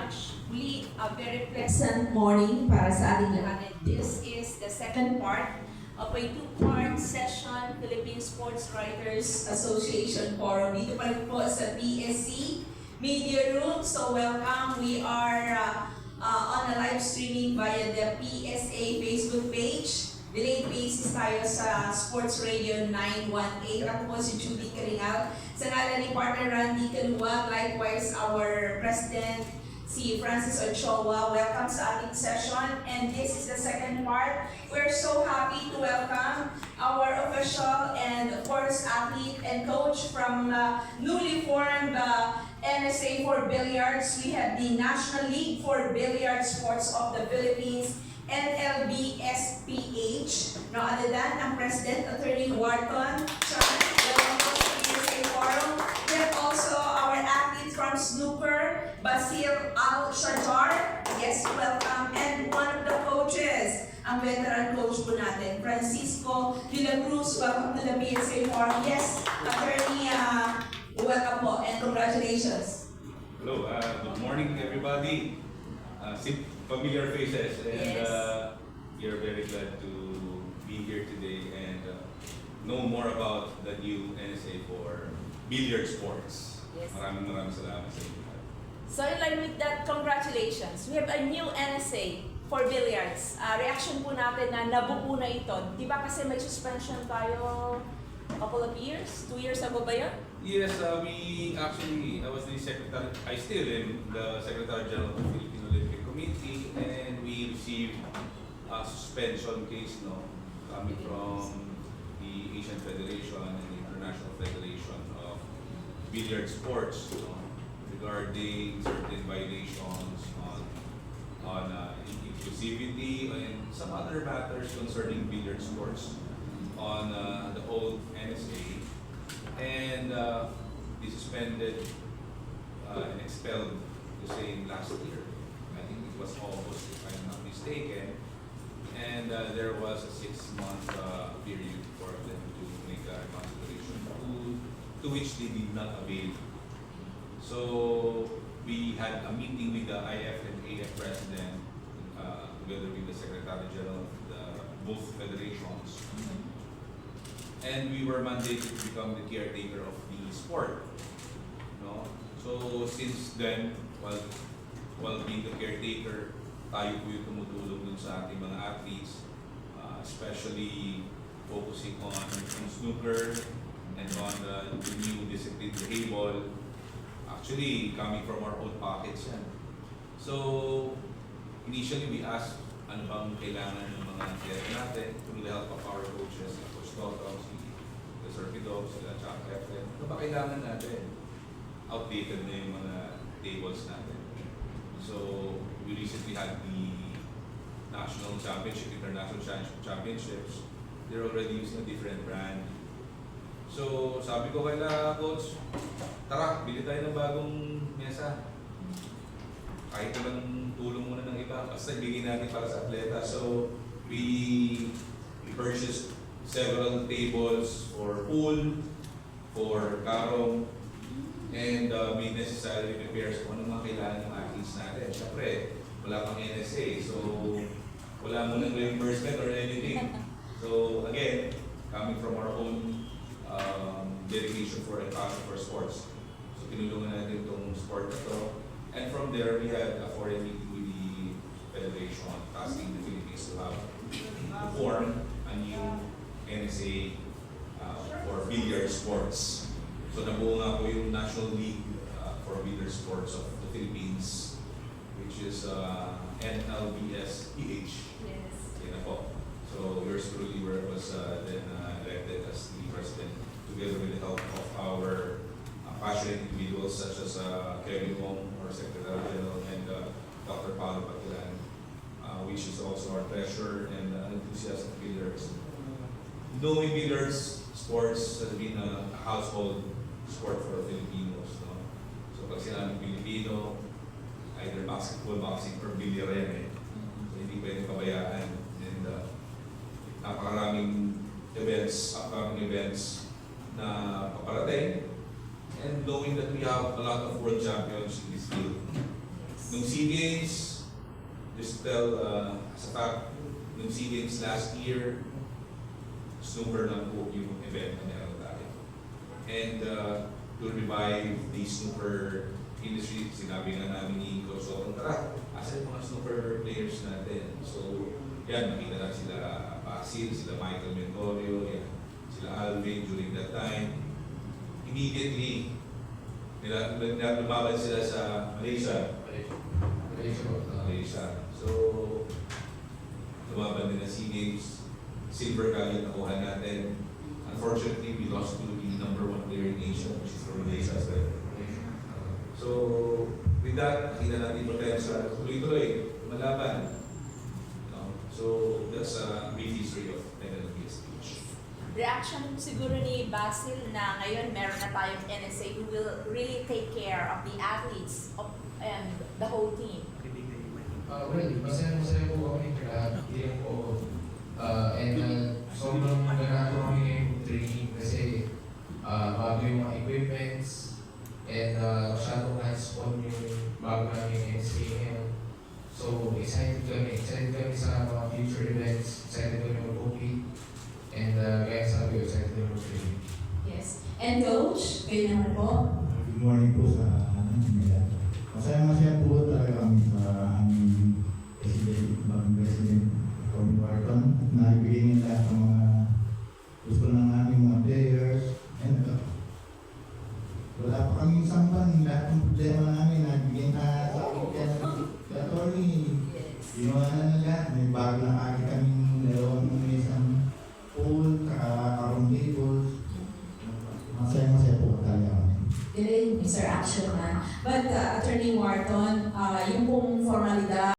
much. A very pleasant morning para sa ating lahat. And this is the second part of a two-part session, Philippine Sports Writers Association Forum. Dito pa rin po sa PSC Media Room. So welcome. We are on a live streaming via the PSA Facebook page. Delayed basis tayo sa Sports Radio 918. Ako po si Judy Karingal. Sa ngalan ni partner Randy Caluwag, likewise our President, si Francis Ochoa. Welcome sa ating session. And this is the second part. We're so happy to welcome our official and of course athlete and coach from newly formed NSA for Billiards. We have the National League for Billiard Sports of the Philippines, NLBSPH. No other than ang President, Attorney Wharton. Welcome po sa PSA Forum. We have also our athlete from snooker, Basil Al-Shajar. Yes, welcome. And one of the coaches, ang veteran coach po natin, Francisco de la Cruz. Welcome to the PSA Forum. Yes, Attorney, welcome po and congratulations. Hello, good morning everybody. Familiar faces, and Yes. we are very glad to be here today and know more about the new NSA for billiard sports. Yes. Maraming salamat sa inyo. So in line with that, congratulations. We have a new NSA for billiards. Reaction po natin na nabuo na ito. Di ba kasi may suspension tayo couple of years? 2 years ago ba yun? Yes, I was the secretary, I still am the Secretary General of the Philippine Olympic Committee, and we received a suspension case coming from the Asian Federation and the International Federation of Billiard Sports regarding certain violations on inclusivity and some other matters concerning billiard sports on the old NSA, and they suspended and expelled the same last year. I think it was August, if I'm not mistaken, and there was a 6-month period for them to make a consideration to which they did not avail. So we had a meeting with the IF and AF president together with the Secretary General of both federations. And we were mandated to become the caretaker of the sport. No? So since then, while being the caretaker, tayo po yung tumutulong dun sa ating mga athletes, especially focusing on snooker and on the new discipline, the hayball. Actually, coming from our own pockets yan. So initially we asked ano bang kailangan ng mga atleta natin through the help of our coaches, Coach Toto, si Serpido, sila Chuck Efren. Ano ba kailangan natin? Outdated na yung mga tables natin. So we recently had the national championship, international championships. They're already using a different brand. So sabi ko kay coach, tara, bili tayo ng bagong mesa. Kahit naman tulong muna ng iba, basta ibigay natin para sa atleta. So we purchased several tables for pool, for karong, and made necessary repairs kung ano mga kailangan ng athletes natin. Siyempre, wala pang NSA, so wala mo ng reimbursement or anything. So again, coming from our own dedication for a passion for sports. So tinulungan natin itong sport na to. And from there, we had a foreign meeting with the Federation, asking the Philippines to form a new NSA for billiard sports. So nabuo nga po yung National League for Billiard Sports of the Philippines, which is NLBSPH. Yes. Yan na po. So yours truly was then elected as the president, together with the help of our passionate individuals such as Kevin Wong, our Secretary General, and Dr. Paolo Patilan, which is also our treasurer and enthusiast of billiards. Knowing billiards sports has been a household sport for Filipinos. No? So pag sinabing Pilipino, either basketball, boxing, or bilyarene, so hindi pwedeng pabayaan. And napakaraming upcoming events na paparating. And knowing that we have a lot of world champions in this field, Nung SEA Games, just tell, as a fact, nung SEA Games last year, snooker lang po yung event na meron tayo. And to revive the snooker industry, sinabi nga namin ni Coach Soton, tara, asa yung mga snooker players natin. So, yan, nakita lang sila Basil, sila Michael Mentorio, yan, sila Alvin during that time. Immediately, lumaban sila sa Malaysia. Malaysia. So, lumaban din na SEA Games. Silver kagad nakuha natin. Unfortunately, we lost to the number 1 player in Asia, which is from Malaysia as well. So, with that, nakita natin potensa tuloy-tuloy, malaban. So, that's a brief history of Technical PSPH. Reaction siguro ni Basil na ngayon meron na tayong NSA who will really take care of the athletes and the whole team. Well, masaya po kami lahat. Hindi po sobrang maganda po kami yung training kasi bago yung mga equipments and masyadong hands-on yung bago namin NSA ngayon. So, excited kami sa mga future events, excited kami mag-compete, and kaya sabi ko, excited kami mag-training. Yes. And Coach, kayo naman po. Good morning po sa nila. Masaya po talaga kami sa aming bagong president, Tony Barton, at naibigay niya lahat ng mga gusto ng aming mga players. And wala pa kaming sampan, lahat ng problema namin, naibigay na sa akin. Tony, ginawa na lahat. May bago na kagad kaming dalawang isang pool, kakaroon tables. Masaya po talaga kami. Galing, Mr. Action Man. But Attorney Wharton, yung pong formalidad